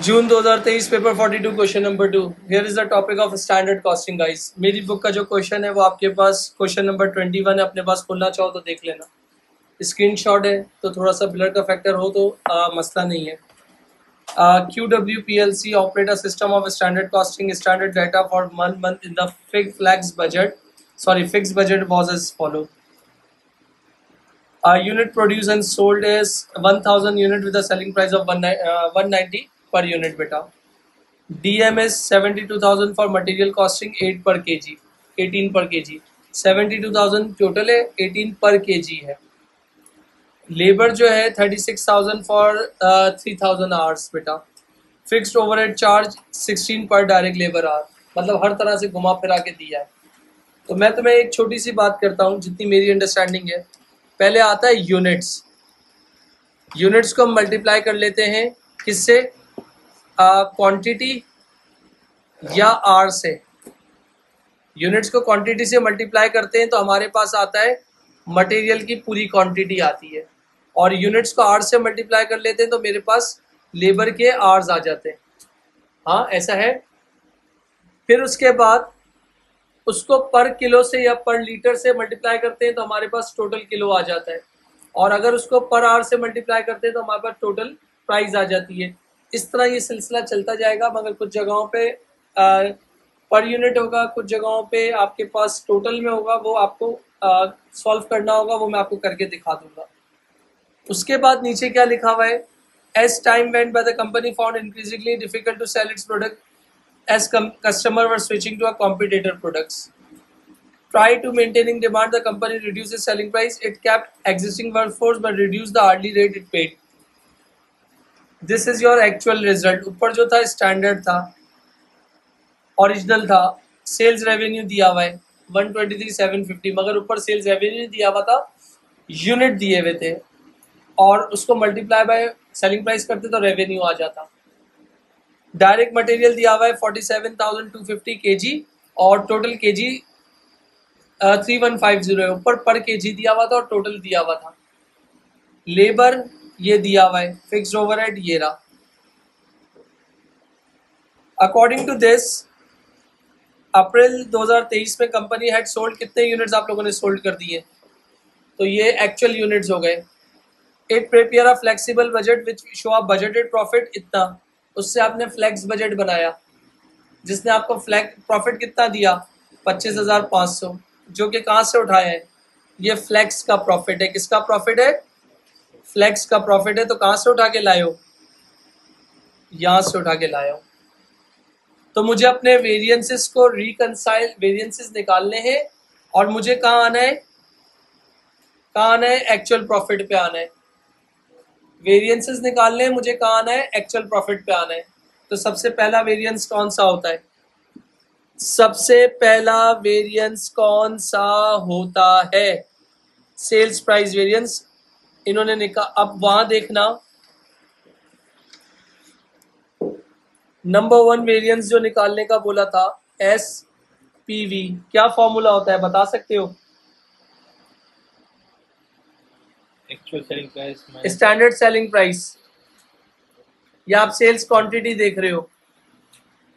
June 2023 paper 42 question number 2। Here is the topic of standard costing guys. मेरी book का जो question है वो आपके पास क्वेश्चन नंबर 21 है, अपने पास खोलना चाहो तो देख लेना। स्क्रीनशॉट है तो थोड़ा सा ब्लर का फैक्टर हो तो मसला नहीं है। QW PLC operate a system of standard costing standard data for 1 month in the fixed budget was as follow. Unit produced and sold is 1000 unit with a selling price of 190 per unit beta. DM is 72,000 for material costing 8 per kg 18 per kg 72,000 total है, 18 पर kg है। Labour जो है 36,000 for 3,000 hours बेटा। Fixed overhead charge 16 पर direct labour our, मतलब हर तरह से घुमा फिरा के दिया है। तो मैं तुम्हें एक छोटी सी बात करता हूँ जितनी मेरी अंडरस्टैंडिंग है। पहले आता है यूनिट्स। यूनिट्स को हम मल्टीप्लाई कर लेते हैं किससे? क्वांटिटी या आर से। यूनिट्स को क्वांटिटी से मल्टीप्लाई करते हैं तो हमारे पास आता है मटेरियल की पूरी क्वांटिटी आती है, और यूनिट्स को आर से मल्टीप्लाई कर लेते हैं तो मेरे पास लेबर के आर्स आ जाते हैं। हाँ ऐसा है। फिर उसके बाद उसको पर किलो से या पर लीटर से मल्टीप्लाई करते हैं तो हमारे पास टोटल किलो आ जाता है, और अगर उसको पर आवर से मल्टीप्लाई करते हैं तो हमारे पास टोटल प्राइस आ जाती है। इस तरह ये सिलसिला चलता जाएगा, मगर कुछ जगहों पे पर यूनिट होगा, कुछ जगहों पे आपके पास टोटल में होगा। वो आपको सॉल्व करना होगा, वो मैं आपको करके दिखा दूंगा। उसके बाद नीचे क्या लिखा हुआ है? As time went by the company found increasingly difficult to sell its product as customer were switching to a competitor products. Prior to maintaining demand, the company reduced its selling price. It kept existing workforce but reduced the hourly rate it paid. This is your actual result. ऊपर जो था standard था, original था, sales revenue दिया हुआ है 123,750, मगर ऊपर सेल्स रेवेन्यू दिया हुआ था, यूनिट दिए हुए थे, और उसको मल्टीप्लाई बाय सेलिंग प्राइस करते तो रेवेन्यू आ जाता। डायरेक्ट मटेरियल दिया हुआ है 47,250 kg और टोटल kg 3150 है। ऊपर पर kg दिया हुआ था और टोटल दिया हुआ था। लेबर ये दिया हुआ है, फिक्स्ड ओवरहेड ये रहा। अकॉर्डिंग टू दिस अप्रैल 2023 में कंपनी हैड सोल्ड, कितने यूनिट्स आप लोगों ने सोल्ड कर दिए? तो ये एक्चुअल यूनिट्स हो गए। It prepare a flexible budget which show a budgeted profit इतना, उससे आपने फ्लेक्स बजट बनाया जिसने आपको फ्लैक्स प्रॉफिट कितना दिया? 25,500, जो कि कहाँ से उठाया है? ये फ्लेक्स का प्रॉफिट है। किसका प्रॉफिट है? फ्लेक्स का प्रॉफिट है। तो कहाँ से उठा के लाए हो? यहाँ से उठा के लाए हो। तो मुझे अपने वेरिएंसेस को रिकंसाइल, वेरिएंसेस निकालने हैं, और मुझे कहाँ आना है? कहाँ आना है? एक्चुअल प्रॉफिट पे आना है। वेरिएंसेस निकालने हैं, मुझे कहाँ आना है? एक्चुअल प्रॉफिट पे आना है। तो सबसे पहला वेरिएंस कौन सा होता है? सबसे पहला वेरिएंस कौन सा होता है? सेल्स प्राइस वेरिएंस इन्होंने निकाल। अब वहां देखना, नंबर 1 वेरिएंस जो निकालने का बोला था SPV, क्या फॉर्मूला होता है बता सकते हो? Actual selling price, standard selling price, या आप सेल्स क्वांटिटी देख रहे हो?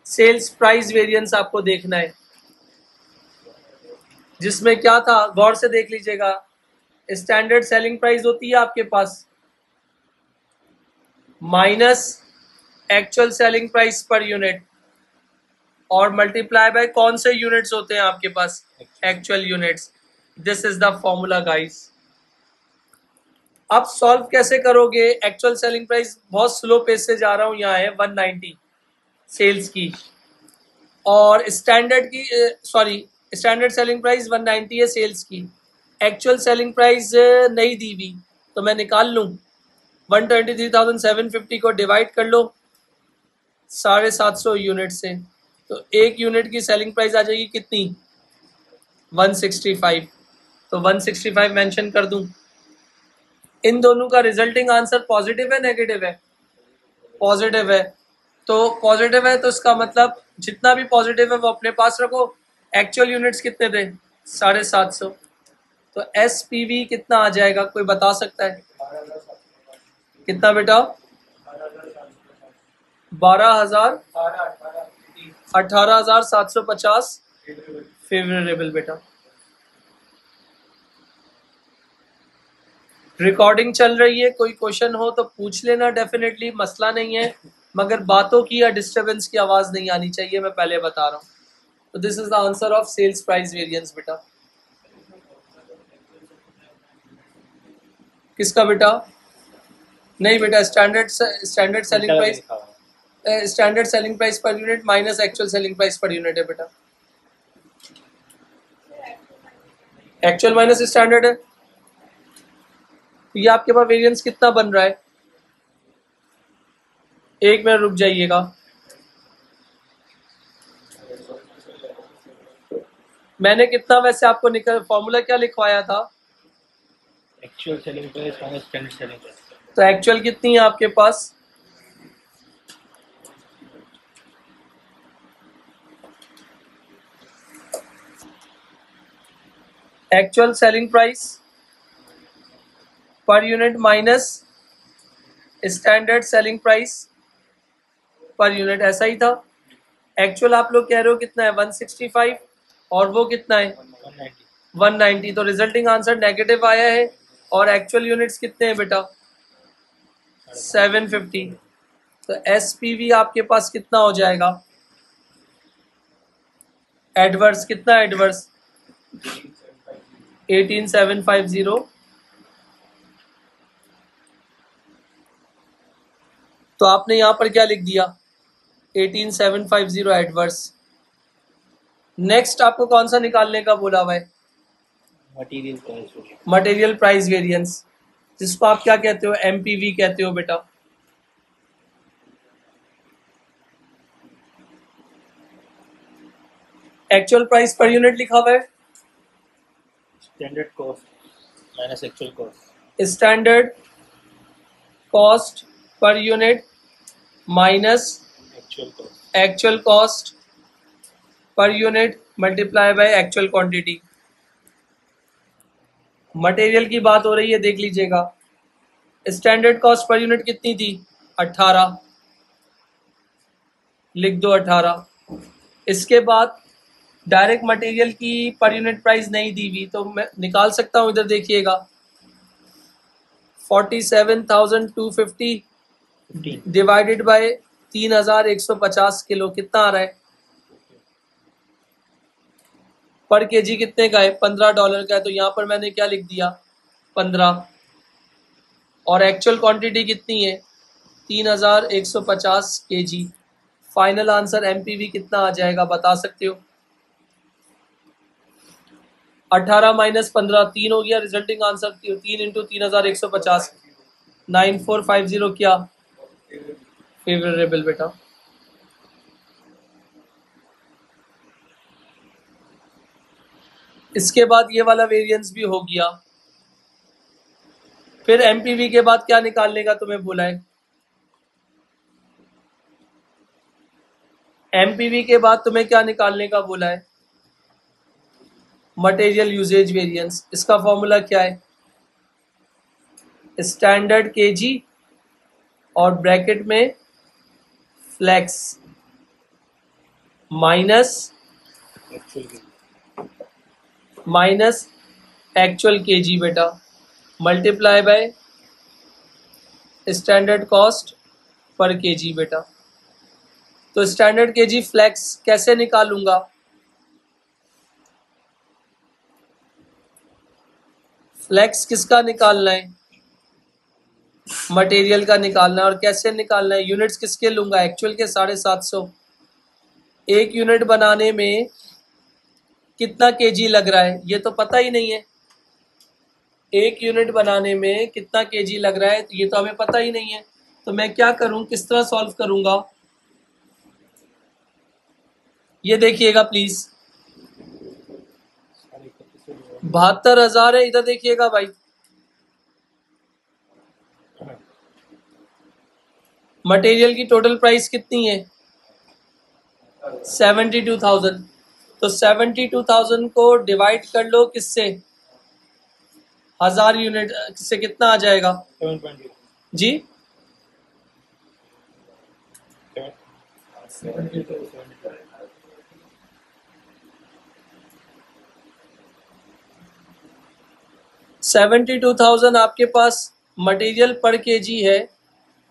सेल्स प्राइस वेरिएंस आपको देखना है, जिसमें क्या था गौर से देख लीजिएगा। स्टैंडर्ड सेलिंग प्राइस होती है आपके पास minus actual selling price per unit, और मल्टीप्लाई बाय कौन से यूनिट्स होते हैं आपके पास? Actual units. This is the formula guys. अब सॉल्व कैसे करोगे? एक्चुअल सेलिंग प्राइस बहुत स्लो पेस से जा रहा हूं, यहाँ है 190 सेल्स की, और स्टैंडर्ड की स्टैंडर्ड सेलिंग प्राइस 190 है सेल्स की। एक्चुअल सेलिंग प्राइस नहीं दी हुई, तो मैं निकाल लूं 123,750 को डिवाइड कर लो 750 यूनिट से, तो एक यूनिट की सेलिंग प्राइस आ जाएगी कितनी? 165। तो 165 मेंशन कर दूं। इन दोनों का रिजल्टिंग आंसर पॉजिटिव है नेगेटिव है? पॉजिटिव है। तो पॉजिटिव है तो इसका मतलब जितना भी पॉजिटिव है वो अपने पास रखो। एक्चुअल यूनिट्स कितने थे? 750। तो SPV कितना आ जाएगा, कोई बता सकता है? कितना बेटा? 12,000 18,750 फेवरेबल बेटा। रिकॉर्डिंग चल रही है, कोई क्वेश्चन हो तो पूछ लेना, डेफिनेटली मसला नहीं है, मगर बातों की या डिस्टरबेंस की आवाज नहीं आनी चाहिए, मैं पहले बता रहा हूँ। तो this is the answer of sales price variance बेटा। किसका बेटा? नहीं बेटा, standard selling price, standard selling price per unit minus actual selling price per unit है बेटा। एक्चुअल माइनस स्टैंडर्ड है, तो ये आपके पास वेरिएंस कितना बन रहा है? एक मिनट रुक जाइएगा। मैंने कितना वैसे आपको निकल फॉर्मूला क्या लिखवाया था? Actual selling price minus standard selling price. तो एक्चुअल कितनी है आपके पास? Actual selling price per unit minus standard selling price per unit, ऐसा ही था। एक्चुअल आप लोग कह रहे हो कितना है? 165, और वो कितना है? 190। तो रिजल्टिंग आंसर नेगेटिव आया है, और एक्चुअल यूनिट्स कितने हैं बेटा? 750। तो एसपीवी आपके पास कितना हो जाएगा? एडवर्स कितना? एडवर्स 18750। तो आपने यहां पर क्या लिख दिया? 18750 एडवर्स। नेक्स्ट आपको कौन सा निकालने का बोला हुआ है? Material price. Material price variance, जिसको आप क्या कहते हो? एमपीवी कहते हो बेटा। एक्चुअल प्राइस पर यूनिट लिखा हुआ है, standard cost minus actual cost. Standard cost पर unit minus actual cost per unit multiply by actual quantity. Material की बात हो रही है, देख लीजिएगा। स्टैंडर्ड कॉस्ट पर यूनिट कितनी थी? 18, लिख दो 18। इसके बाद डायरेक्ट मटेरियल की पर यूनिट प्राइस नहीं दी हुई, तो मैं निकाल सकता हूं, इधर देखिएगा। 47,250 डिवाइडेड बाय 3,150 किलो, कितना आ रहा है? पर केजी कितने का है? $15 का है, तो यहां पर मैंने क्या लिख दिया? 15। और एक्चुअल क्वांटिटी कितनी है? 3,150 केजी। फाइनल आंसर एमपीवी कितना आ जाएगा, बता सकते हो? 18 माइनस 15 3 हो गया। रिजल्टिंग आंसर 3 इंटू 3,150 9450 क्या? फेवरेबल बेटा। इसके बाद ये वाला वेरिएंस भी हो गया। फिर एमपीवी के बाद क्या निकालने का तुम्हें बोला है? एमपीवी के बाद तुम्हें क्या निकालने का बोला है? Material usage variance. इसका फॉर्मूला क्या है? स्टैंडर्ड केजी और ब्रैकेट में फ्लेक्स माइनस एक्चुअल केजी बेटा, multiply by standard cost per KG बेटा। तो स्टैंडर्ड केजी फ्लेक्स कैसे निकालूंगा? फ्लेक्स किसका निकालना है? मटेरियल का निकालना है। और कैसे निकालना है? यूनिट्स किसके लूंगा? एक्चुअल के 750। एक यूनिट बनाने में कितना केजी लग रहा है ये तो पता ही नहीं है। एक यूनिट बनाने में कितना केजी लग रहा है ये तो हमें पता ही नहीं है। तो मैं क्या करूं, किस तरह सॉल्व करूंगा, ये देखिएगा प्लीज। 72,000 है, इधर देखिएगा भाई। मटेरियल की टोटल प्राइस कितनी है? 72,000। तो 72,000 को डिवाइड कर लो किससे? 1000 यूनिट से, कितना आ जाएगा? 7.8 जी 72,000 आपके पास मटेरियल पर केजी है,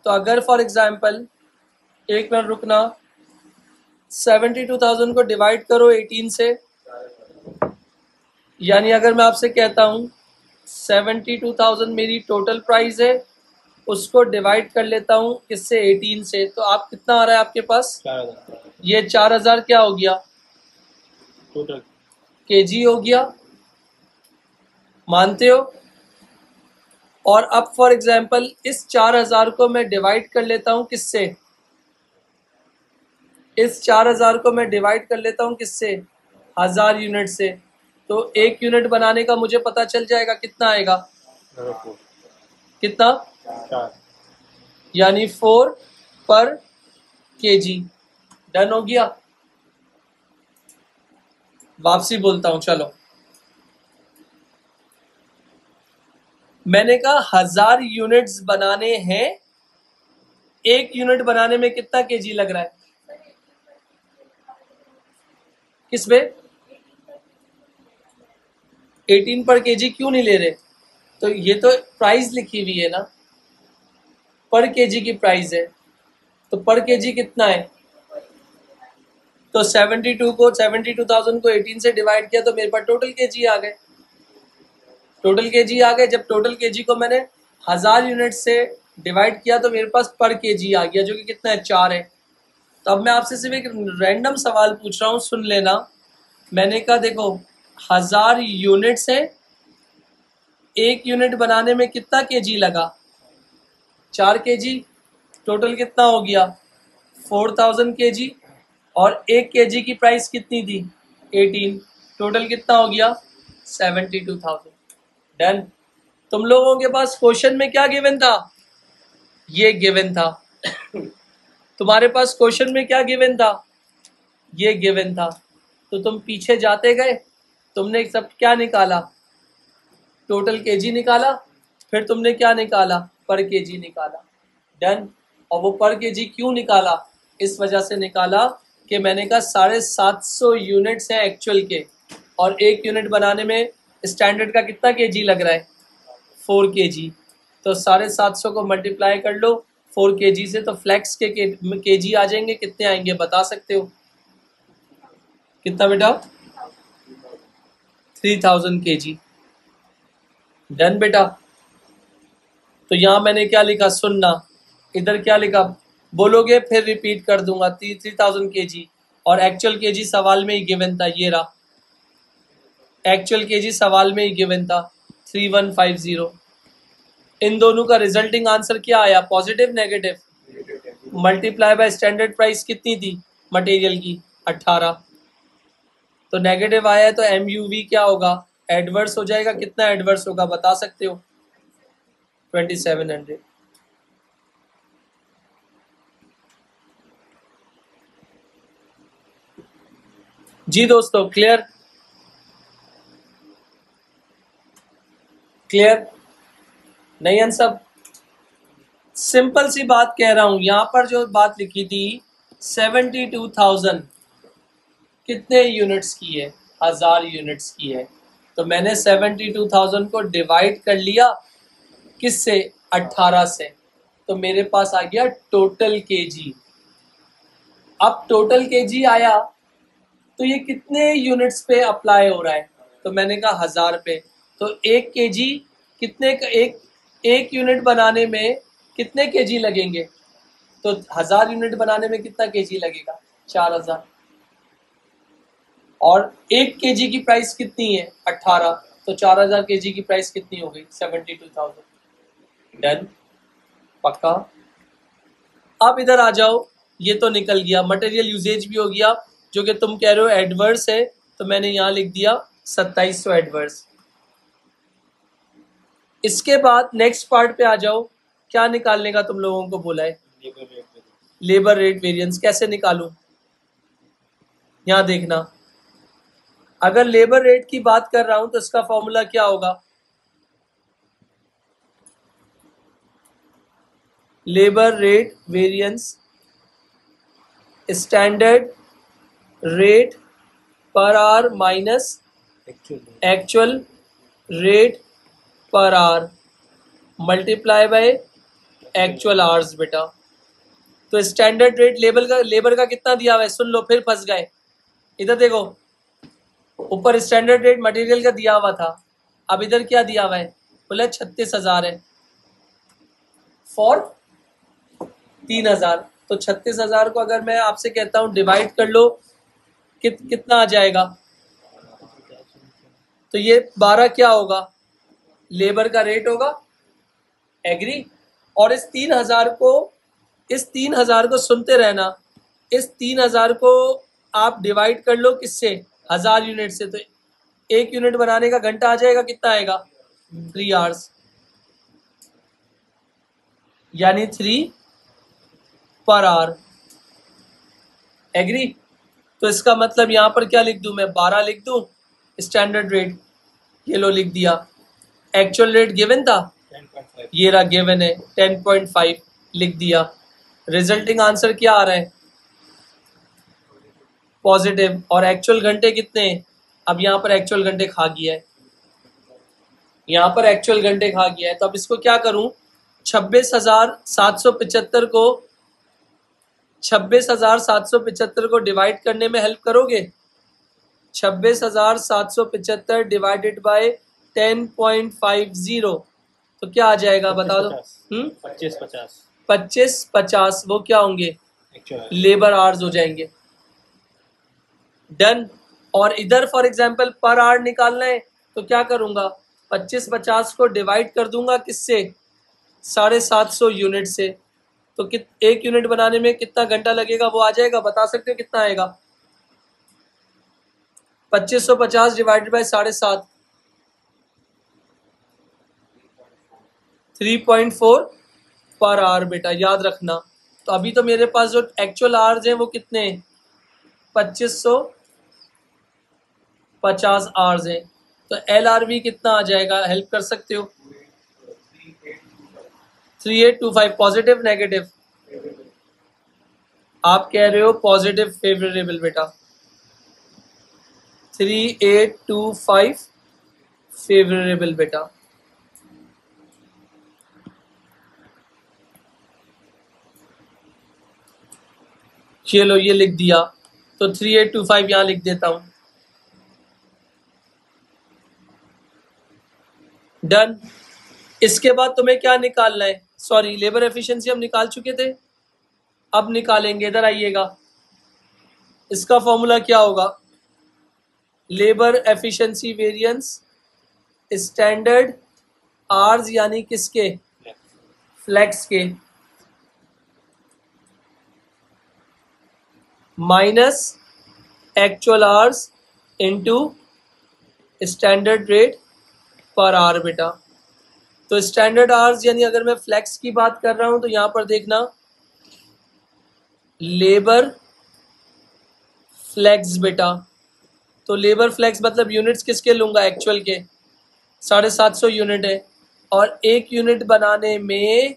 तो अगर फॉर एग्जांपल, एक मिनट रुकना, 72,000 को डिवाइड करो 18 से, यानी अगर मैं आपसे कहता हूँ 72,000 मेरी टोटल प्राइस है, उसको डिवाइड कर लेता हूँ किससे, 18 से, तो आप कितना आ रहा है आपके पास, 4,000 ये 4,000 क्या हो गया, टोटल केजी हो गया, मानते हो। और अब फॉर एग्जांपल इस 4,000 को मैं डिवाइड कर लेता हूँ किससे, इस 4,000 को मैं डिवाइड कर लेता हूँ किससे, 1000 यूनिट से, तो एक यूनिट बनाने का मुझे पता चल जाएगा कितना आएगा, कितना, 4 यानी 4 पर केजी। डन हो गया। वापसी बोलता हूं, चलो, मैंने कहा 1000 यूनिट्स बनाने हैं, एक यूनिट बनाने में कितना केजी लग रहा है, किसमें, 18 पर केजी क्यों नहीं ले रहे, तो ये तो प्राइस लिखी हुई है ना, पर केजी की प्राइस है, तो पर केजी कितना है, तो 72,000 को 18 से डिवाइड किया तो मेरे पास टोटल केजी आ गए, टोटल केजी आ गए। जब टोटल केजी को मैंने 1000 यूनिट से डिवाइड किया तो मेरे पास पर केजी आ गया, जो कि कितना है, 4 है। तो अब मैं आपसे सिर्फ एक रैंडम सवाल पूछ रहा हूँ, सुन लेना। मैंने कहा देखो 1000 यूनिट्स है, एक यूनिट बनाने में कितना केजी लगा, 4 केजी, टोटल कितना हो गया, 4000 केजी, और एक केजी की प्राइस कितनी थी, 18, टोटल कितना हो गया, 72,000। डन। तुम लोगों के पास क्वेश्चन में क्या गिवन था, ये गिवन था। तुम्हारे पास क्वेश्चन में क्या गिवन था, ये गिवन था। तो तुम पीछे जाते गए, तुमने सब क्या निकाला, टोटल केजी निकाला, फिर तुमने क्या निकाला, पर केजी निकाला। डन। और वो पर केजी क्यों निकाला, इस वजह से निकाला कि मैंने कहा 750 यूनिट्स हैं एक्चुअल के, और एक यूनिट बनाने में स्टैंडर्ड का कितना केजी लग रहा है, 4 केजी। तो 750 को मल्टीप्लाई कर लो 4 केजी से, तो फ्लैक्स के केजी आ जाएंगे, कितने आएंगे बता सकते हो, कितना बेटा, 3000 केजी। डन बेटा। तो यहाँ मैंने क्या लिखा, सुनना, इधर क्या लिखा, बोलोगे फिर रिपीट कर दूंगा, 3000 केजी, और एक्चुअल केजी सवाल में ही गिवन था, ये रहा, एक्चुअल केजी सवाल में ही गिवन था 3150। इन दोनों का रिजल्टिंग आंसर क्या आया, positive negative, multiply by standard price कितनी थी मटेरियल की, 18, तो नेगेटिव आया है, तो MUV क्या होगा, एडवर्स हो जाएगा, कितना एडवर्स होगा बता सकते हो, 2700। जी दोस्तों, क्लियर, क्लियर, नहीं आंसर, सिंपल सी बात कह रहा हूं, यहां पर जो बात लिखी थी 72,000 कितने यूनिट्स की है, 1000 यूनिट्स की है, तो मैंने 72,000 को डिवाइड कर लिया किससे, 18 से, तो मेरे पास आ गया टोटल केजी। अब टोटल केजी आया तो ये कितने यूनिट्स पे अप्लाई हो रहा है, तो मैंने कहा 1000 पे, तो एक केजी कितने का, एक यूनिट बनाने में कितने केजी लगेंगे, तो 1000 यूनिट बनाने में कितना केजी लगेगा, 4000, और एक केजी की प्राइस कितनी है, 18, तो 4000 केजी की प्राइस कितनी हो गई, 72,000। डन, पक्का। अब इधर आ जाओ, ये तो निकल गया, मटेरियल यूजेज भी हो गया, जो कि तुम कह रहे हो एडवर्स है, तो मैंने यहां लिख दिया 2700 एडवर्स। इसके बाद नेक्स्ट पार्ट पे आ जाओ, क्या निकालने का तुम लोगों को बोला है, लेबर रेट वेरिएंस। कैसे निकालूं, यहां देखना, अगर लेबर रेट की बात कर रहा हूं तो इसका फॉर्मूला क्या होगा, labour rate variance standard rate per hour minus Actually. Actual rate per hour multiply by actual hours बेटा। तो स्टैंडर्ड रेट लेबर का कितना दिया हुआ है, सुन लो फिर फंस गए। इधर देखो, ऊपर स्टैंडर्ड रेट मटेरियल का दिया हुआ था, अब इधर क्या दिया हुआ है, बोला 36,000 है फॉर 3,000। तो 36,000 को अगर मैं आपसे कहता हूँ डिवाइड कर लो, कितना आ जाएगा, तो ये 12 क्या होगा, लेबर का रेट होगा, एग्री। और इस 3,000 को सुनते रहना, इस 3,000 को आप डिवाइड कर लो किससे, 1000 यूनिट से, तो 1 यूनिट बनाने का घंटा आ जाएगा, कितना आएगा, 3 आवर्स, यानी 3 पर आवर, एग्री। तो इसका मतलब यहां पर क्या लिख दूं मैं, 12 लिख दूं स्टैंडर्ड रेट, ये लो लिख दिया। एक्चुअल रेट गिवन था, 10.5. ये रहा गिवन है 10.5 लिख दिया। रिजल्टिंग आंसर क्या आ रहा है, पॉजिटिव। और एक्चुअल घंटे कितने हैं, अब यहाँ पर एक्चुअल घंटे खा गया है, यहाँ पर एक्चुअल घंटे खा गया है। तो अब इसको क्या करूं, 26,775 को 26,775 को डिवाइड करने में हेल्प करोगे। 26,775 डिवाइडेड बाय 10.50, तो क्या आ जाएगा बता दो। 25. 25 वो क्या होंगे, Actual. लेबर आवर्स हो जाएंगे। डन। और इधर फॉर एग्जांपल पर आवर निकालना है, तो क्या करूंगा, 25-50 को डिवाइड कर दूंगा किससे, 750 यूनिट से। तो 1 यूनिट बनाने में कितना घंटा लगेगा वो आ जाएगा, बता सकते हो कितना आएगा, 2550 डिवाइडेड बाय 7.5, 3.4 पर आवर बेटा, याद रखना। तो अभी तो मेरे पास जो एक्चुअल आवर्स हैं वो कितने हैं, 2550 आवर्स हैं। तो LRV कितना आ जाएगा, हेल्प कर सकते हो, 3825। पॉजिटिव नेगेटिव, आप कह रहे हो पॉजिटिव फेवरेबल बेटा, 3825 फेवरेबल बेटा। चलो ये लिख दिया, तो 3825 यहां लिख देता हूं, डन। इसके बाद तुम्हें क्या निकालना है, सॉरी लेबर एफिशिएंसी हम निकाल चुके थे, अब निकालेंगे, इधर आइएगा। इसका फॉर्मूला क्या होगा, labour efficiency variance standard hours यानी किसके, फ्लेक्स के, minus actual hours into standard rate per hour बेटा। तो स्टैंडर्ड आवर्स यानी अगर मैं फ्लेक्स की बात कर रहा हूं तो यहां पर देखना, लेबर फ्लेक्स बेटा। तो लेबर फ्लेक्स मतलब यूनिट्स किसके लूंगा, एक्चुअल के, 750 यूनिट है, और 1 यूनिट बनाने में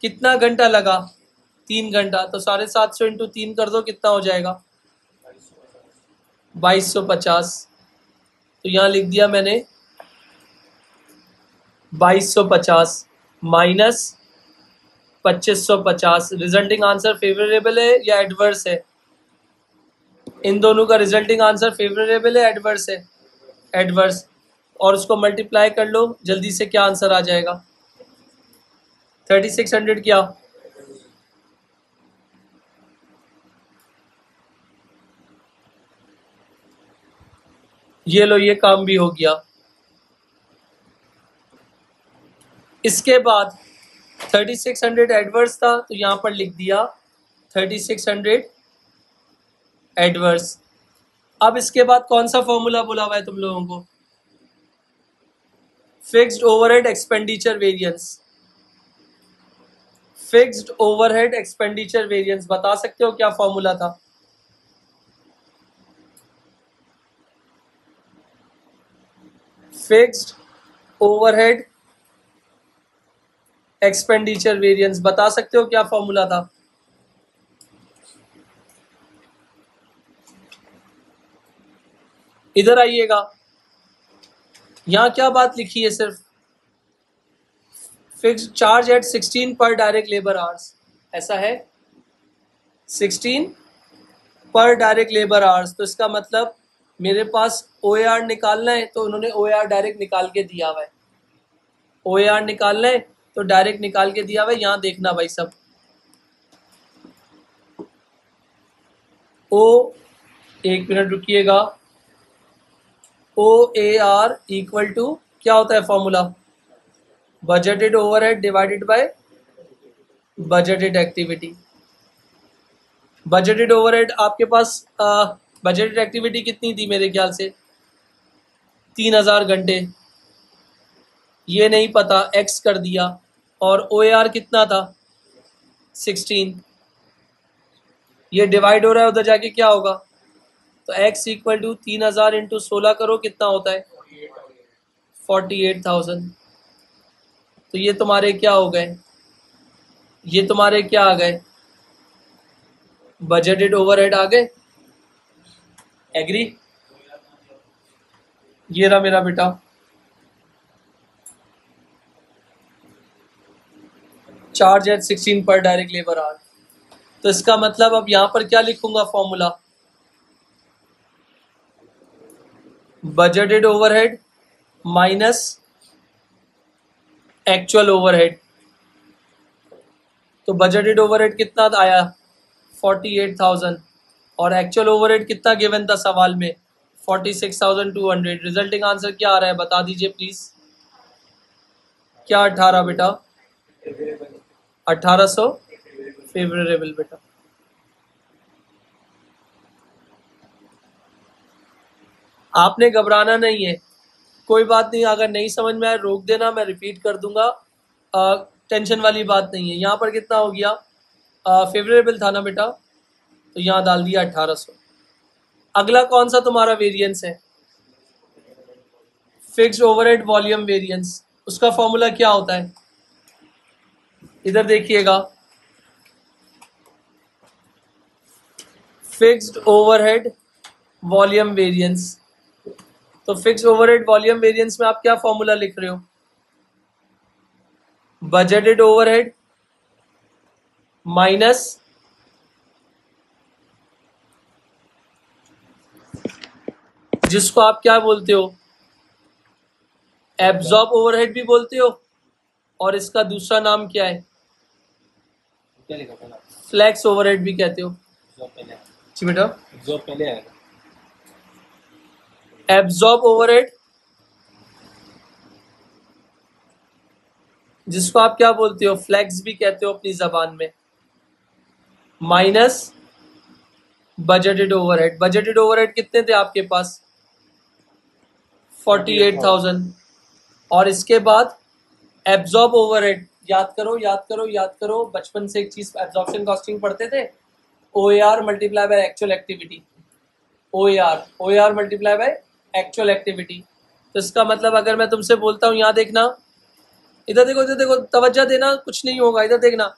कितना घंटा लगा, 3 घंटा। तो 750 इंटू 3 कर दो, कितना हो जाएगा, 2250। तो यहां लिख दिया मैंने 2250 माइनस 2550। रिजल्टिंग आंसर फेवरेबल है या एडवर्स है, इन दोनों का रिजल्टिंग आंसर फेवरेबल है एडवर्स है, एडवर्स। और उसको मल्टीप्लाई कर लो, जल्दी से क्या आंसर आ जाएगा, 3600 क्या, ये लो ये काम भी हो गया। इसके बाद 3600 एडवर्स था, तो यहां पर लिख दिया 3600 एडवर्स। अब इसके बाद कौन सा फॉर्मूला बोला हुआ है तुम लोगों को, fixed overhead expenditure variance. Fixed overhead expenditure variance बता सकते हो क्या फॉर्मूला था, फिक्स्ड ओवरहेड एक्सपेंडिचर वेरिएंस बता सकते हो क्या फॉर्मूला था, इधर आइएगा, यहाँ क्या बात लिखी है, सिर्फ फिक्स चार्ज एट 16 पर डायरेक्ट लेबर आवर्स, ऐसा है 16 पर डायरेक्ट लेबर आवर्स। तो इसका मतलब मेरे पास OAR निकालना है तो उन्होंने OAR डायरेक्ट निकाल के दिया हुआ है, OAR निकालना है तो डायरेक्ट निकाल के दिया हुआ है। यहाँ देखना भाई सब, एक मिनट रुकिएगा, OAR इक्वल टू क्या होता है formula, budgeted overhead divided by budgeted activity. Budgeted overhead आपके पास बजटेड एक्टिविटी कितनी थी, मेरे ख्याल से 3000 घंटे, ये नहीं पता, x कर दिया, और OAR कितना था 16, ये डिवाइड हो रहा है, उधर जाके क्या होगा, तो x इक्वल टू 3000 इंटू 16 करो, कितना होता है 48,000। तो ये तुम्हारे क्या हो गए, ये तुम्हारे क्या आ गए, बजटेड ओवरहेड आ गए। एग्री, ये रहा मेरा बेटा, चार्ज एट 16 पर डायरेक्ट लेबर आवर। तो इसका मतलब अब यहां पर क्या लिखूंगा formula, budgeted overhead minus actual overhead. तो बजटेड ओवरहेड कितना आया 48,000, और एक्चुअल ओवरहेड कितना गिवन था सवाल में 46,200। रिजल्टिंग आंसर क्या आ रहा है बता दीजिए प्लीज, क्या 18 बेटा, 1800 फेवरेबल बेटा। आपने घबराना नहीं है, कोई बात नहीं, अगर नहीं समझ में आए रोक देना, मैं रिपीट कर दूंगा, टेंशन वाली बात नहीं है। यहाँ पर कितना हो गया, फेवरेबल था ना बेटा, तो यहाँ डाल दिया 1800। अगला कौन सा तुम्हारा वेरिएंस है, फिक्स्ड ओवरहेड वॉल्यूम वेरिएंस, उसका फॉर्मूला क्या होता है, इधर देखिएगा, फिक्स्ड ओवरहेड वॉल्यूम वेरिएंस। तो फिक्स्ड ओवरहेड वॉल्यूम वेरिएंस में आप क्या फॉर्मूला लिख रहे हो, बजटेड ओवरहेड माइनस जिसको आप क्या बोलते हो, एब्जॉर्ब ओवरहेड भी बोलते हो, और इसका दूसरा नाम क्या है, फ्लैक्स ओवरहेड भी कहते हो। जी बेटा, एब्जॉर्ब ओवरहेड जिसको आप क्या बोलते हो, फ्लैक्स भी कहते हो अपनी जबान में, minus budgeted overhead. Budgeted overhead कितने थे आपके पास 48,000, और इसके बाद एब्जॉर्ब ओवरहेड, याद करो याद करो याद करो, बचपन से एक चीज एब्जॉर्प्शन कॉस्टिंग पढ़ते थे, OAR multiply by actual activity, OAR multiply by actual activity. तो इसका मतलब अगर मैं तुमसे बोलता हूँ, यहाँ देखना, इधर देखो, इधर देखो, तवज्जो देना, कुछ नहीं होगा, इधर देखना,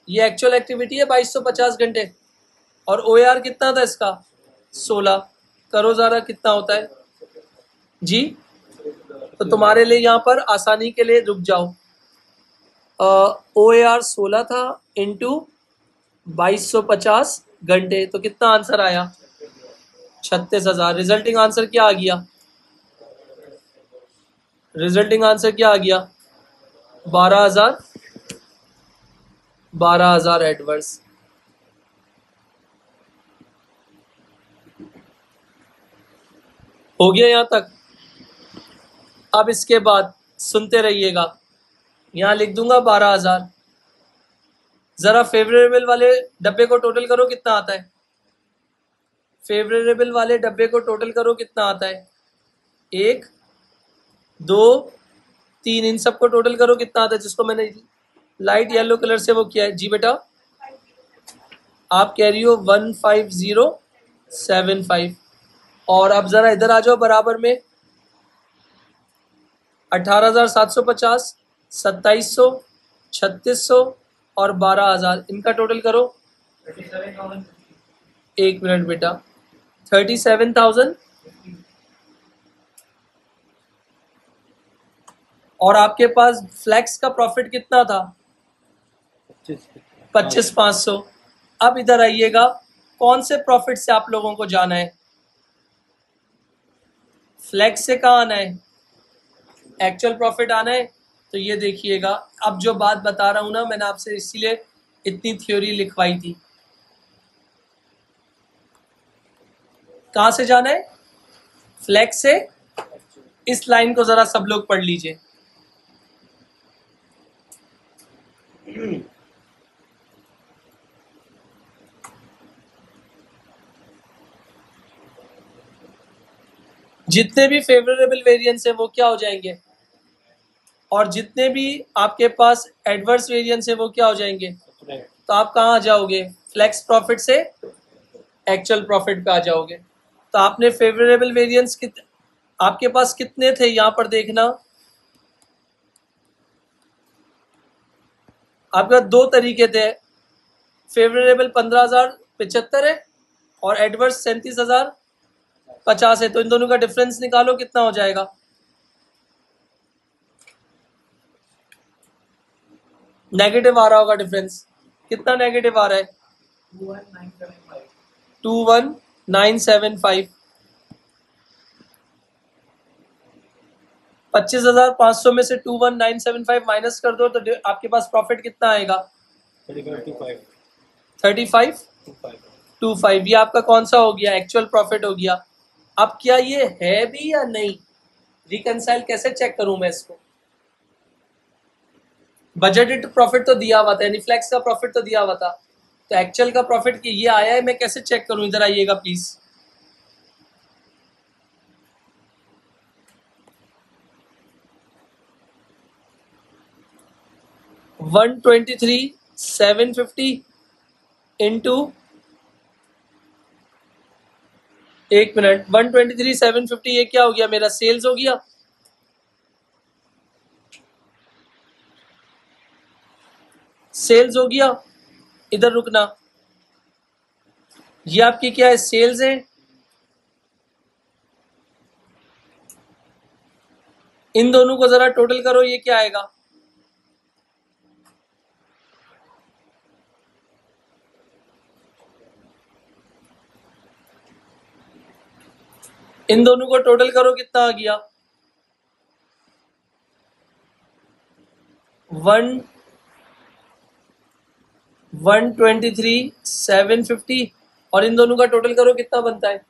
ये एक्चुअल एक्टिविटी है 2250 घंटे, और OAR कितना था इसका 16, करो जरा कितना होता है जी। तो तुम्हारे लिए यहाँ पर आसानी के लिए रुक जाओ, OAR 16 था इंटू 2250 घंटे, तो कितना आंसर आया 36,000। रिजल्टिंग आंसर क्या आ गया, रिजल्टिंग आंसर क्या आ गया 12,000, 12,000 एडवर्स। हो गया यहाँ तक। अब इसके बाद सुनते रहिएगा, यहाँ लिख दूंगा 12,000, जरा फेवरेबल वाले डब्बे को टोटल करो कितना आता है, फेवरेबल वाले डब्बे को टोटल करो कितना आता है, 1 2 3, इन सबको टोटल करो कितना आता है, जिसको मैंने लाइट येलो कलर से वो किया है। जी बेटा, आप कह रही हो 15075, और अब जरा इधर आ जाओ बराबर में, 18,750, 2,700, 3,600 और 12,000, इनका टोटल करो। 1 मिनट बेटा, 37,000 और आपके पास फ्लेक्स का प्रॉफिट कितना था? 25,500। अब इधर आइएगा, कौन से प्रॉफिट से आप लोगों को जाना है? फ्लेक्स से कहाँ आना है? एक्चुअल प्रॉफिट आना है। तो ये देखिएगा, अब जो बात बता रहा हूं ना, मैंने आपसे इसीलिए इतनी थ्योरी लिखवाई थी। कहां से जाना है? फ्लेक्स से। इस लाइन को जरा सब लोग पढ़ लीजिए। जितने भी फेवरेबल वेरिएंस है वो क्या हो जाएंगे, और जितने भी आपके पास एडवर्स वेरिएंस है वो क्या हो जाएंगे। तो आप कहाँ आ जाओगे? फ्लेक्स प्रॉफिट से एक्चुअल प्रॉफिट पे आ जाओगे। तो आपने फेवरेबल वेरिएंस आपके पास कितने थे यहां पर देखना। आपका दो तरीके थे, फेवरेबल 15,075 है और एडवर्स 37,050 है। तो इन दोनों का डिफरेंस निकालो, कितना हो जाएगा? नेगेटिव आ रहा होगा डिफरेंस। कितना नेगेटिव आ रहा है? 21,975। 25,500 में से 21,975 माइनस कर दो तो आपके पास प्रॉफिट कितना आएगा? 35,25। ये आपका कौन सा हो गया? एक्चुअल प्रॉफिट हो गया। अब क्या ये है भी या नहीं? रिकंसाइल कैसे चेक करूं मैं इसको? बजटेड प्रॉफिट तो दिया हुआ था, यानी फ्लेक्स का प्रॉफिट तो दिया हुआ था, तो एक्चुअल का प्रॉफिट ये आया है, मैं कैसे चेक करूं? इधर आइएगा प्लीज। $123,750 इंटू, एक मिनट, 123,750 ये क्या हो गया? मेरा सेल्स हो गया। सेल्स हो गया। इधर रुकना, ये आपकी क्या है? सेल्स है। इन दोनों को जरा टोटल करो, ये क्या आएगा? इन दोनों को टोटल करो, कितना आ गया? 123,750 और इन दोनों का टोटल करो, कितना बनता है?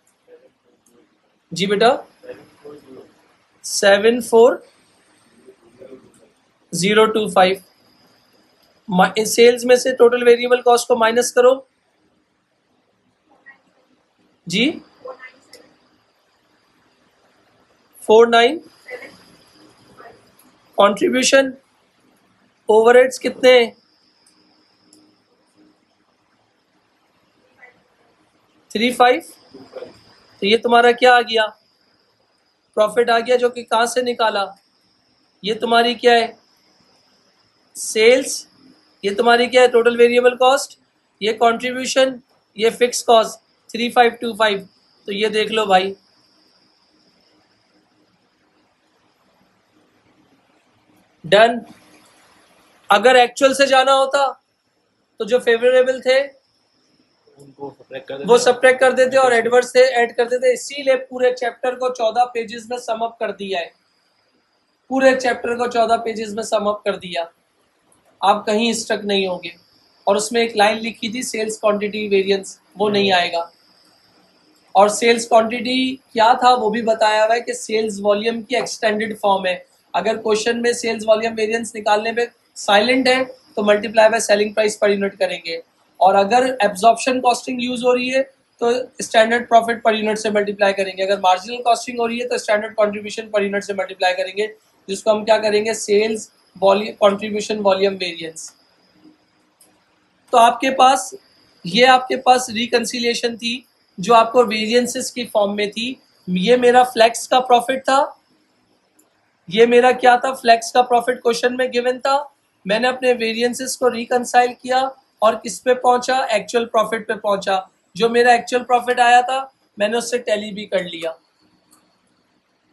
जी बेटा, 74,025। सेल्स में से टोटल वेरिएबल कॉस्ट को माइनस करो जी। 49। कंट्रीब्यूशन ओवरहेड्स कितने? 35। तो ये तुम्हारा क्या आ गया? प्रॉफिट आ गया, जो कि कहां से निकाला? ये तुम्हारी क्या है? सेल्स। ये तुम्हारी क्या है? Total variable cost. ये कंट्रीब्यूशन, ये फिक्स कॉस्ट 3525। तो ये देख लो भाई, डन। अगर एक्चुअल से जाना होता तो जो फेवरेबल थे वो सब्ट्रैक्ट कर देते और एडवर्स से ऐड कर देते। इसीलिए पूरे चैप्टर को 14 पेजेस में सम अप कर दिया है। पूरे चैप्टर को 14 पेजेस में सम अप कर दिया, आप कहीं स्टक नहीं होंगे। और उसमें एक लाइन लिखी थी सेल्स क्वांटिटी वेरिएंस, वो नहीं आएगा। और सेल्स क्वांटिटी क्या था वो भी बताया हुआ है कि सेल्स वॉल्यूम की एक्सटेंडेड फॉर्म है। अगर क्वेश्चन में सेल्स वॉल्यूम वेरिएंस निकालने पे साइलेंट है तो multiply by selling price per unit करेंगे, और अगर एब्जॉर्प्शन कॉस्टिंग यूज हो रही है तो स्टैंडर्ड प्रॉफिट पर यूनिट से मल्टीप्लाई करेंगे। अगर मार्जिनल कॉस्टिंग हो रही है तो स्टैंडर्ड कॉन्ट्रीब्यूशन पर यूनिट से मल्टीप्लाई करेंगे, जिसको हम क्या करेंगे? Sales volume contribution volume variance. तो आपके पास ये आपके पास रिकंसिलिएशन थी जो आपको वेरिएंसेस की फॉर्म में थी। ये मेरा फ्लेक्स का प्रॉफिट था, ये मेरा क्या था? फ्लेक्स का प्रॉफिट क्वेश्चन में गिवन था। मैंने अपने वेरिएंसेस को रिकंसाइल किया और किस पे पहुंचा? एक्चुअल प्रॉफिट पे पहुंचा। जो मेरा एक्चुअल प्रॉफिट आया था मैंने उससे टैली भी कर लिया।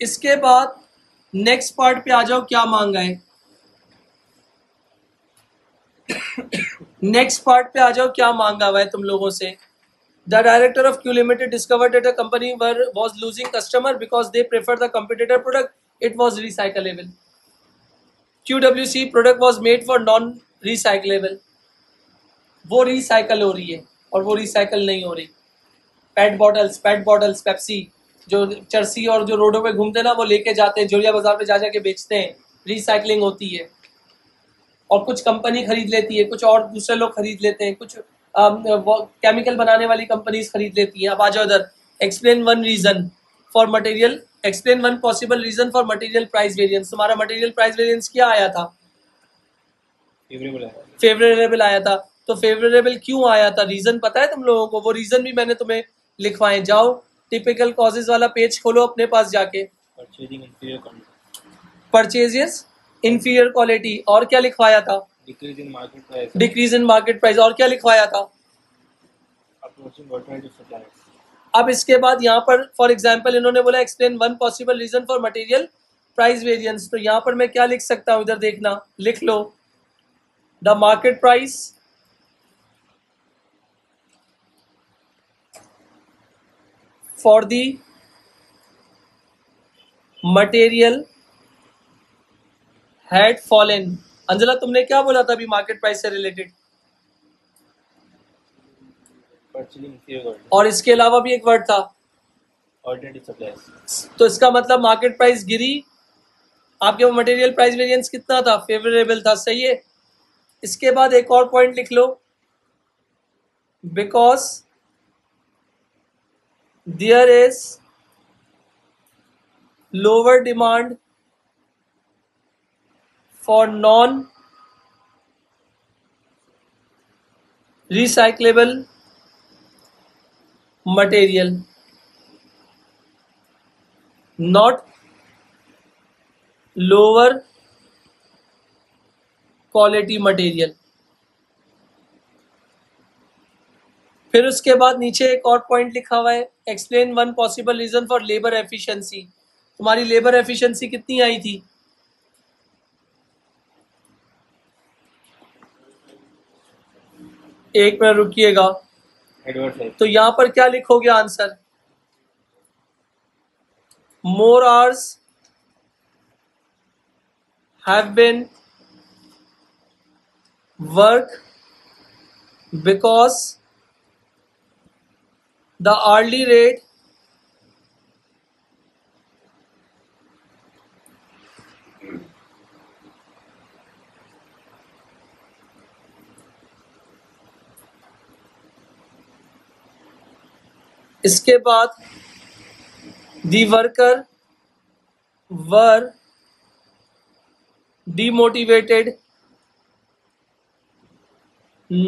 इसके बाद नेक्स्ट पार्ट पे आ जाओ, क्या मांगा है। नेक्स्ट पार्ट पे आ जाओ, क्या मांगा हुआ है तुम लोगों से। The director of Q limited discovered that a company was losing customer because they prefer the competitor product, it was recyclable. QWC product was made for non recyclable, वो रिसाइकल हो रही है और वो रिसाइकल नहीं हो रही। पेट बॉटल्स पेप्सी, जो चरसी और जो रोडों पे घूमते हैं ना, वो लेके जाते हैं जोरिया बाजार पे जा जाके बेचते हैं, रिसाइकलिंग होती है। और कुछ कंपनी खरीद लेती है, कुछ और दूसरे लोग खरीद लेते हैं, कुछ केमिकल बनाने वाली कंपनीज खरीद लेती हैं। अब आ जाओ इधर, explain one reason for material, explain one possible reason for material price variance. तुम्हारा मटेरियल प्राइस वेरिएंस क्या आया था? फेवरेबल आया था। तो फेवरेबल क्यों आया था, रीजन पता है तुम लोगों को? वो रीजन भी मैंने तुम्हें लिखवाए। जाओ टिपिकल कॉजेज वाला पेज खोलो अपने पास जाके, परचेजेस इंफीरियर क्वालिटी, और क्या लिखवाया था? Decrease in market price, decrease in market price, और क्या लिखवाया था? अब इसके बाद यहाँ पर फॉर एग्जाम्पल इन्होंने बोला explain one possible reason for material price variance. तो यहाँ पर मैं क्या लिख सकता हूँ, इधर देखना, लिख लो the market price for the material had fallen. Anjala तुमने क्या बोला था अभी मार्केट प्राइस से रिलेटेड? और इसके अलावा भी एक वर्ड था, तो इसका मतलब मार्केट प्राइस गिरी, आपके वो मटेरियल प्राइस वेरिएंस कितना था? फेवरेबल था, सही है। इसके बाद एक और पॉइंट लिख लो, because there is lower demand for non recyclable material, not lower quality material। फिर उसके बाद नीचे एक और पॉइंट लिखा हुआ है, explain one possible reason for labour efficiency. तुम्हारी लेबर एफिशिएंसी कितनी आई थी? एक मिनट रुकिएगा, तो यहां पर क्या लिखोगे answer? More hours have been work because the hourly rate इसके बाद the worker were demotivated,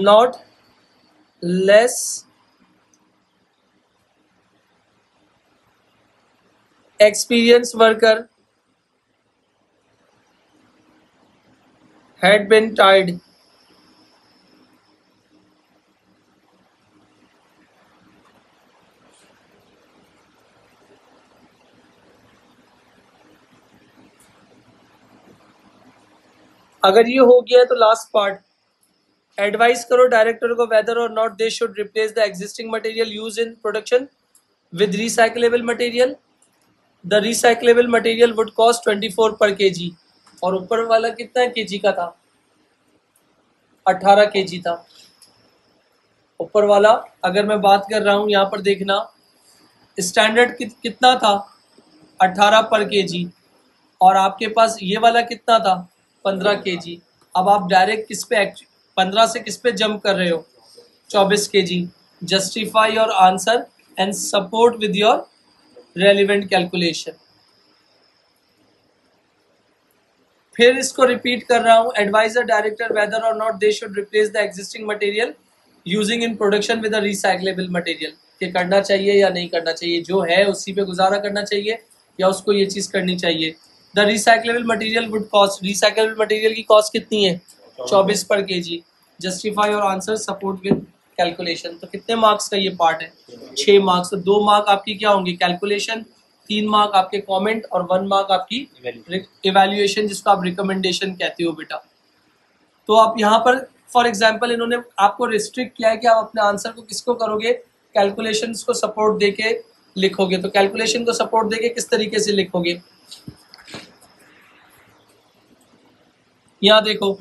not less experienced worker had been tired। अगर ये हो गया है तो लास्ट पार्ट, एडवाइस करो डायरेक्टर को वेदर और not they should replace the existing material use in production with recyclable material. The recyclable material would cost 24 पर केजी। और ऊपर वाला कितना केजी का था? 18 केजी था ऊपर वाला। अगर मैं बात कर रहा हूँ यहाँ पर देखना, स्टैंडर्ड कितना था? 18 पर केजी। और आपके पास ये वाला कितना था? 15 केजी। अब आप डायरेक्ट किस पे 15 से किस पे जंप कर रहे हो? 24 KG. Justify your answer and support with your relevant calculation. फिर इसको रिपीट कर रहा हूं, एडवाइजर डायरेक्टर वेदर और not they should replace the existing material using in production with a recyclable material. कि करना चाहिए या नहीं करना चाहिए, जो है उसी पे गुजारा करना चाहिए या उसको ये चीज करनी चाहिए। The recyclable material would cost, recyclable material की कॉस्ट कितनी है? 24 पर केजी। जस्टिफाई और आंसर सपोर्ट विद कैलकुलेशन। तो कितने मार्क्स का ये पार्ट है? 6 मार्क्स। तो 2 मार्क आपकी क्या होंगे? कैलकुलेशन 3 मार्क आपके कमेंट और 1 मार्क आपकी इवैल्यूएशन, जिसको आप रिकमेंडेशन कहते हो बेटा। तो आप यहाँ पर फॉर एग्जांपल इन्होंने आपको रिस्ट्रिक्ट किया है कि आप अपने आंसर को किसको करोगे, कैलकुलेशंस को सपोर्ट देके लिखोगे। तो कैलकुलेशन को सपोर्ट देके किस तरीके से लिखोगे, यहाँ देखो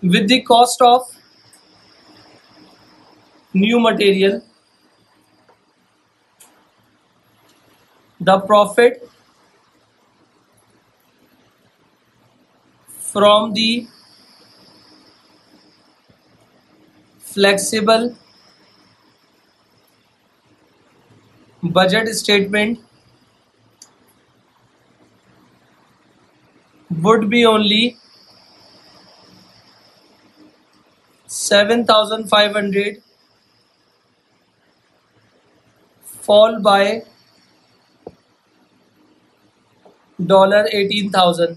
with the cost of new material, the profit from the flexible budget statement would be only 7,500, fall by $18,000.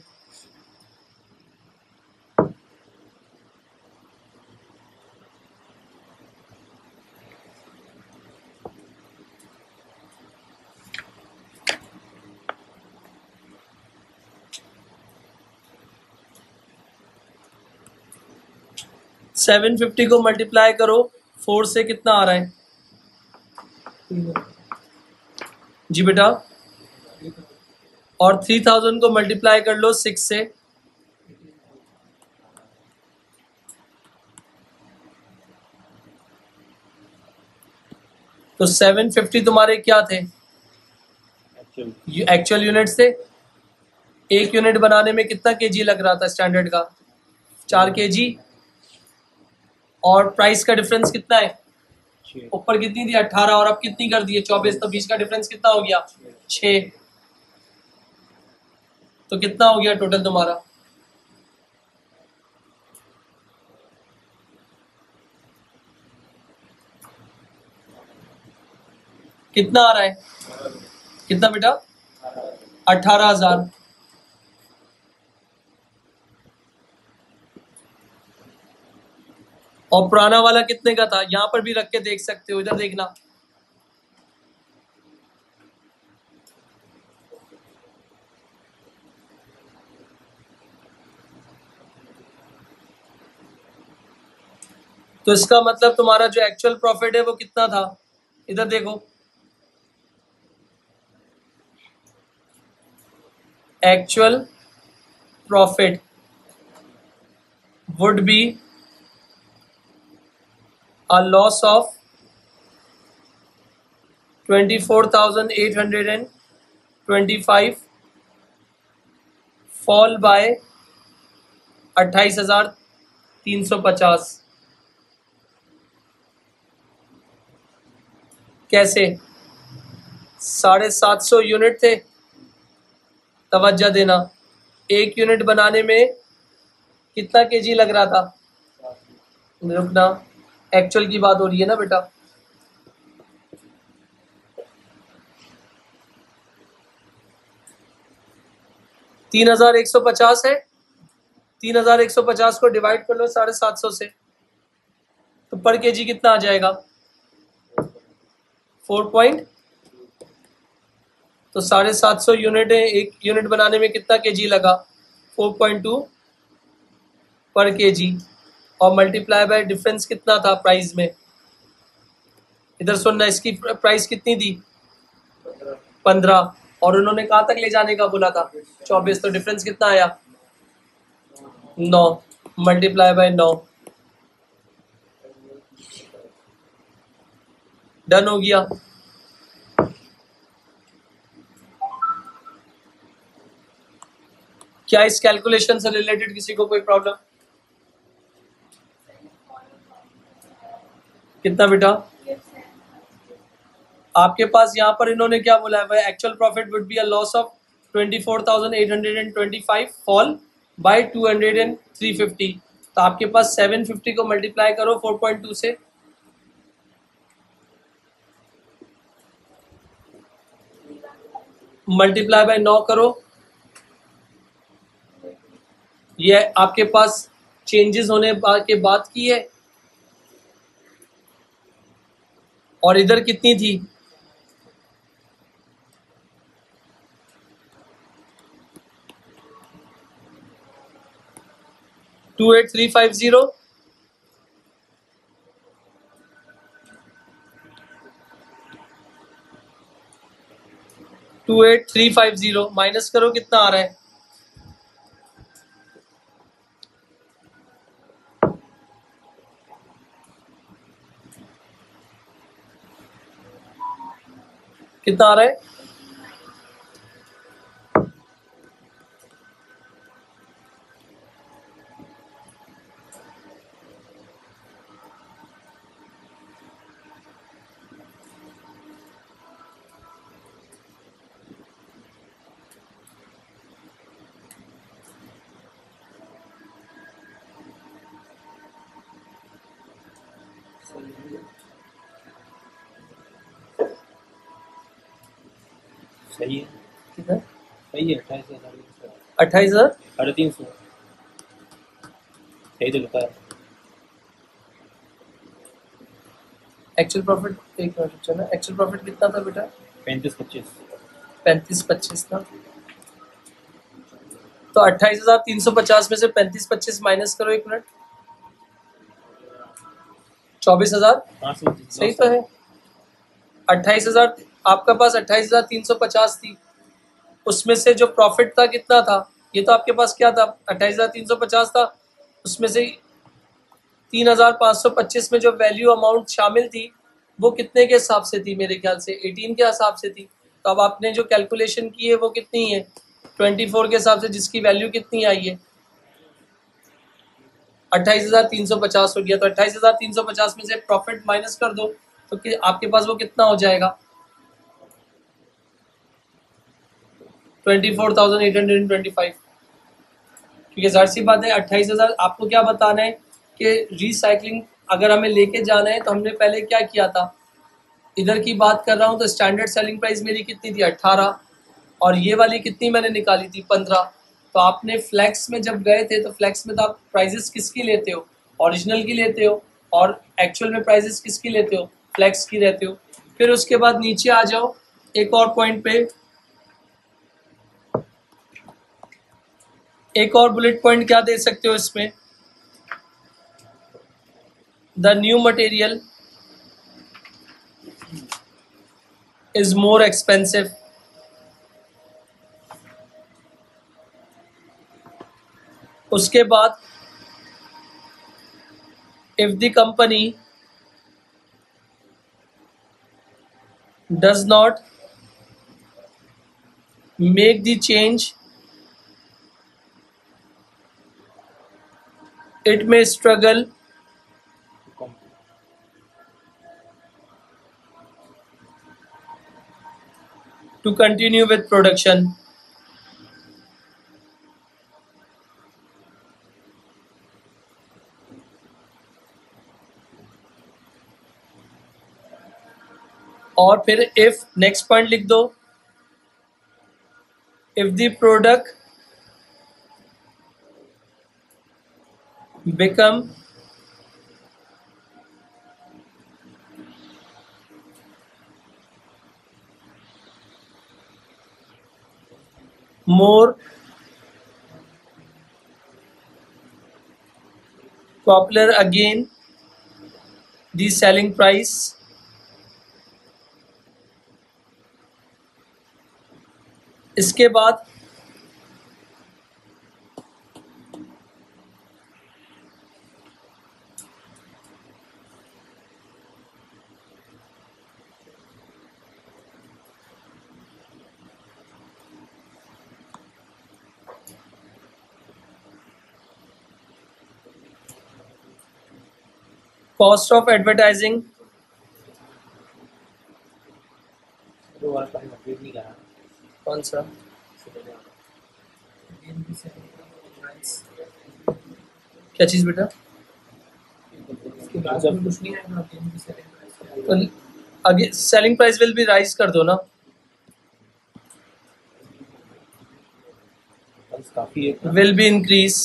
$750 को मल्टीप्लाई करो 4 से, कितना आ रहा है जी बेटा, और 3000 को मल्टीप्लाई कर लो 6 से, तो 750 तुम्हारे क्या थे, एक्चुअल यूनिट्स थे। एक यूनिट बनाने में कितना केजी लग रहा था स्टैंडर्ड का, 4 केजी, और प्राइस का डिफरेंस कितना है, ऊपर कितनी थी 18 और अब कितनी कर दी है 24, तो 20 का डिफरेंस कितना हो गया 6। तो कितना हो गया टोटल तुम्हारा, कितना आ रहा है, कितना बेटा 18,000। और पुराना वाला कितने का था, यहां पर भी रख के देख सकते हो, इधर देखना, तो इसका मतलब तुम्हारा जो एक्चुअल प्रॉफिट है वो कितना था, इधर देखो, actual profit would be a loss of 24,825, fall by 28,350। कैसे, 750 यूनिट थे, तवज्जो देना, एक यूनिट बनाने में कितना केजी लग रहा था, रुकना, एक्चुअल की बात हो रही है ना बेटा, $3,150 है, 3,150 को डिवाइड कर लो 750 से, तो पर केजी कितना आ जाएगा 4 पॉइंट, तो 750 यूनिट है, एक यूनिट बनाने में कितना केजी लगा 4.2 पर केजी, और मल्टीप्लाई बाय डिफरेंस कितना था प्राइस में, इधर सुनना, इसकी प्राइस कितनी थी 15, और उन्होंने कहाँ तक ले जाने का बोला था 24, तो डिफरेंस कितना आया 9, मल्टीप्लाई बाय 9, डन हो गया। क्या इस कैलकुलेशन से रिलेटेड किसी को कोई प्रॉब्लम, कितना बेटा, आपके पास यहाँ पर इन्होंने क्या बोला है, actual profit would be a loss of 24,825, fall bye 350, तो आपके पास 750 को मल्टीप्लाई करो 4.2 से, मल्टीप्लाई बाय 9 करो, ये आपके पास चेंजेस होने के बाद की है, और इधर कितनी थी? 28350, माइनस करो, कितना आ रहा है? कितना आ रहा है? सही है, कितना? सही है 28,000 28,000 350 सही तो लिखा है। एक्चुअल प्रॉफिट, एक मिनट चला, एक्चुअल प्रॉफिट कितना था बेटा? 35-25 35-25 था। तो 28,350 में से 35-25 माइनस करो, एक मिनट, 24,000 हाँ सही तो है। 28,000 आपका पास 28,350 थी, उसमें से जो प्रॉफिट था कितना था? ये तो आपके पास क्या था? 28,350 था, उसमें से 3,525 में जो वैल्यू अमाउंट शामिल थी वो कितने के हिसाब से थी? मेरे ख्याल से 18 के हिसाब से थी। तो अब आपने जो कैलकुलेशन की है वो कितनी है? 24 के हिसाब से, जिसकी वैल्यू कितनी आई है? 28,350 हो गया। तो 28,350 में से प्रॉफिट माइनस कर दो, तो आपके पास वो कितना हो जाएगा? 24,825। क्योंकि जाहिर सी बात है 28,000, आपको क्या बताना है कि रिसाइकलिंग अगर हमें लेके जाना है तो हमने पहले क्या किया था? इधर की बात कर रहा हूँ तो स्टैंडर्ड सेलिंग प्राइस मेरी कितनी थी? 18, और ये वाली कितनी मैंने निकाली थी? 15। तो आपने फ्लैक्स में जब गए थे तो फ्लैक्स में तो आप प्राइजेस किसकी लेते हो? ओरिजिनल की लेते हो, और एक्चुअल में प्राइजेस किसकी लेते हो? फ्लैक्स की रहते हो। फिर उसके बाद नीचे आ जाओ एक और पॉइंट पे, एक और बुलेट पॉइंट क्या दे सकते हो इसमें? The new material is more expensive. उसके बाद if the company does not make the change, it may struggle to continue with production. और फिर if नेक्स्ट पॉइंट लिख दो, if the product become more popular, again the selling price इसके बाद cost of advertising, तो वाला पानी complete नहीं करा। कौन सा? क्या चीज बेटा? तो आगे सेलिंग प्राइस विल भी राइज कर दो ना। काफ़ी है will be increase.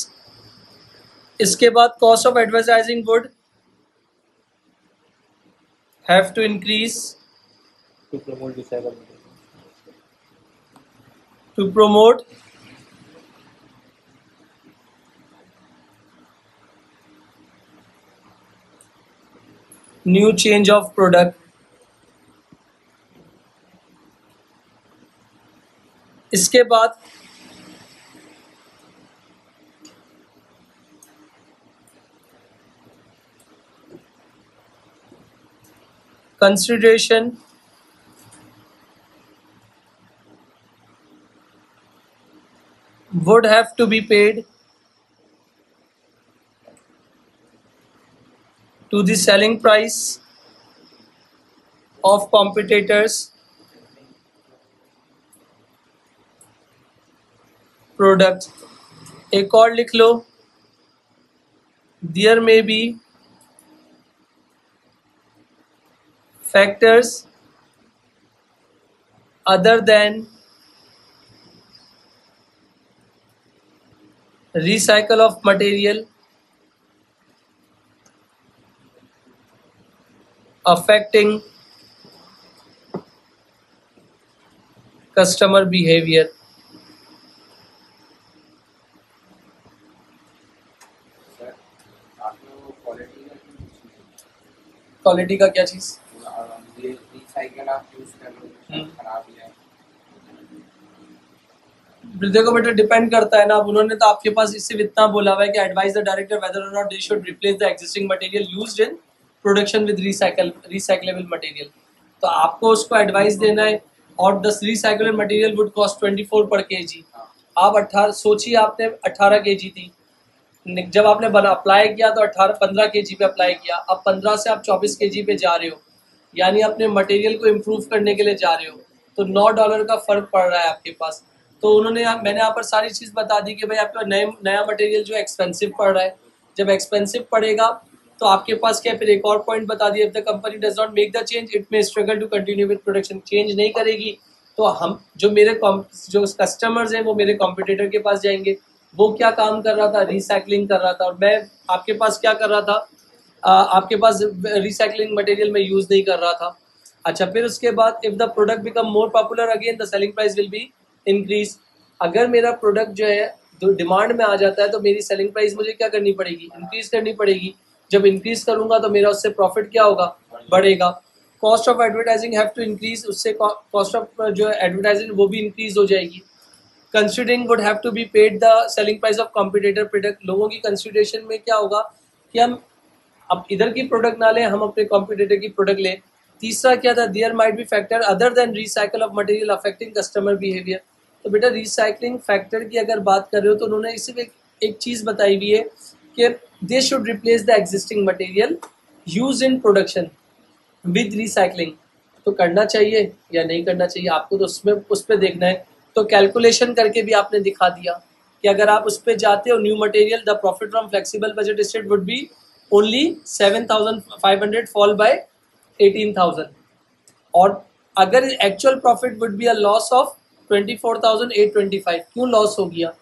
इसके बाद cost of advertising would have to increase to promote recycle to promote new change of product. इसके बाद consideration would have to be paid to the selling price of competitors product. एक और लिख लो, there may be factors other than recycle of material affecting customer behavior. Quality का क्या चीज? Recycle आप use कर लो, खराब है। देखो बेटा, डिपेंड करता है ना। अब उन्होंने तो आपके पास इससे इतना बोला हुआ है कि एडवाइज द डायरेक्टर वेदर और not they should replace the existing material used in production with recyclable material. तो आपको उसको एडवाइस देना है। और the recyclable material would cost 24 पर केजी। आप 18 सोचिए, आपने 18 केजी थी जब आपने बना अप्लाई किया तो 15 केजी पे अप्लाई किया। अब 15 से आप 24 केजी पे जा रहे हो, यानी अपने मटेरियल को इम्प्रूव करने के लिए जा रहे हो। तो $9 का फर्क पड़ रहा है आपके पास। तो मैंने यहाँ पर सारी चीज़ बता दी कि भाई आपका नया मटेरियल जो एक्सपेंसिव पड़ रहा है। जब एक्सपेंसिव पड़ेगा तो आपके पास क्या, फिर एक और पॉइंट बता दिया, if the company does not make the change it may struggle to continue with production. Change नहीं करेगी तो हम जो कस्टमर्स हैं वो मेरे कॉम्पिटिटर के पास जाएंगे। वो क्या काम कर रहा था? रिसाइकलिंग कर रहा था। और मैं आपके पास क्या कर रहा था? आपके पास रिसाइकलिंग मटेरियल में यूज़ नहीं कर रहा था। अच्छा, फिर उसके बाद if the product become more popular again the selling price will be increase. अगर मेरा प्रोडक्ट जो है तो डिमांड में आ जाता है तो मेरी सेलिंग प्राइस मुझे क्या करनी पड़ेगी? इंक्रीज करनी पड़ेगी। जब इंक्रीज करूंगा तो मेरा उससे प्रॉफिट क्या होगा? बढ़ेगा। Cost of advertising have to increase, उससे कॉस्ट ऑफ जो एडवर्टाइजिंग वो भी इंक्रीज हो जाएगी। Considering would have to be paid the selling price of competitor product. लोगों की कंसिडरेशन में क्या होगा कि हम अब इधर की प्रोडक्ट ना लें, हम अपने कॉम्पिटिटर की प्रोडक्ट लें। तीसरा क्या था? There might be factor other than recycle of material affecting customer behaviour. तो बेटा रिसाइकलिंग फैक्टर की अगर बात कर रहे हो तो उन्होंने सिर्फ एक चीज़ बताई हुई है कि they should replace the existing material use in production with recycling. तो करना चाहिए या नहीं करना चाहिए आपको, तो उस पर देखना है। तो कैलकुलेशन करके भी आपने दिखा दिया कि अगर आप उस पर जाते हो new material the profit from flexible budget state would be only 7,500 fall bye 18,000। और अगर actual profit would be a loss of 24,825। क्यों लॉस हो गया?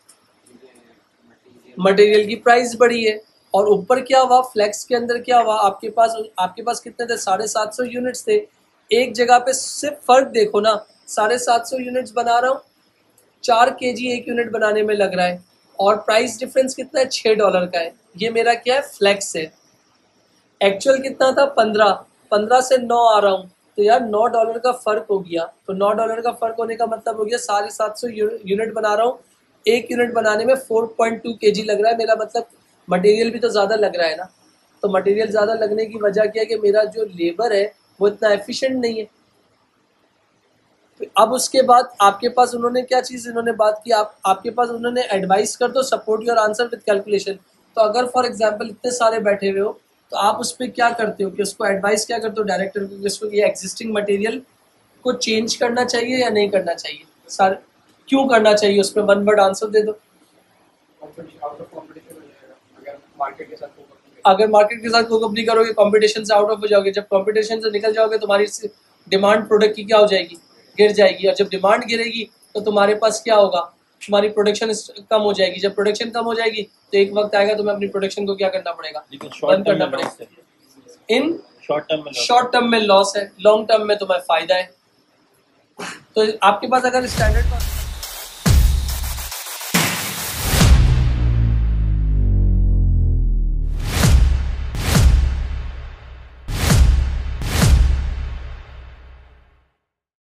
मटेरियल की प्राइस बढ़ी है। और ऊपर क्या हुआ? फ्लेक्स के अंदर क्या हुआ? आपके पास कितने थे? 750 यूनिट्स थे। एक जगह पे सिर्फ फर्क देखो ना, 750 यूनिट्स बना रहा हूँ, 4 केजी एक यूनिट बनाने में लग रहा है। और प्राइस डिफरेंस कितना है? $6 का है। ये मेरा क्या है? फ्लेक्स है। एक्चुअल कितना था? 15 से 9 आ रहा हूँ, तो यार $9 का फर्क हो गया। तो $9 का फर्क होने का मतलब हो गया 750 यूनिट बना रहा हूँ, एक यूनिट बनाने में 4.2 केजी लग रहा है मेरा। मतलब मटेरियल भी तो ज़्यादा लग रहा है ना। तो मटेरियल ज़्यादा लगने की वजह क्या है कि मेरा जो लेबर है वो इतना एफिशिएंट नहीं है। तो अब उसके बाद आपके पास उन्होंने क्या चीज़ इन्होंने बात की, आपके पास उन्होंने एडवाइस कर दो support your answer with calculation. तो अगर फॉर एग्जांपल इतने सारे बैठे हुए हो तो आप उस पर क्या करते हो कि उसको एडवाइस क्या करते हो डायरेक्टर को कि उसको ये एग्जिस्टिंग मटेरियल को चेंज करना चाहिए या नहीं करना चाहिए? सर क्यों करना चाहिए? उस पर वन वर्ड आंसर दे दो। अगर मार्केट के साथ कोप नहीं करोगे, कंपटीशन से आउट ऑफ हो जाओगे। जब कंपटीशन से निकल जाओगे तुम्हारी डिमांड प्रोडक्ट की क्या हो जाएगी? गिर जाएगी। और जब डिमांड गिरेगी तो तुम्हारे पास क्या होगा? तुम्हारी प्रोडक्शन कम हो जाएगी। जब प्रोडक्शन कम हो जाएगी तो एक वक्त आएगा तुम्हें अपनी प्रोडक्शन को क्या करना पड़ेगा, लेकिन शॉर्ट बंद टर्म करना में पड़ेगा। लॉस है, इन शॉर्ट टर्म में लॉस लॉन्ग टर्म में तुम्हें फायदा है। तो आपके पास अगर स्टैंडर्ड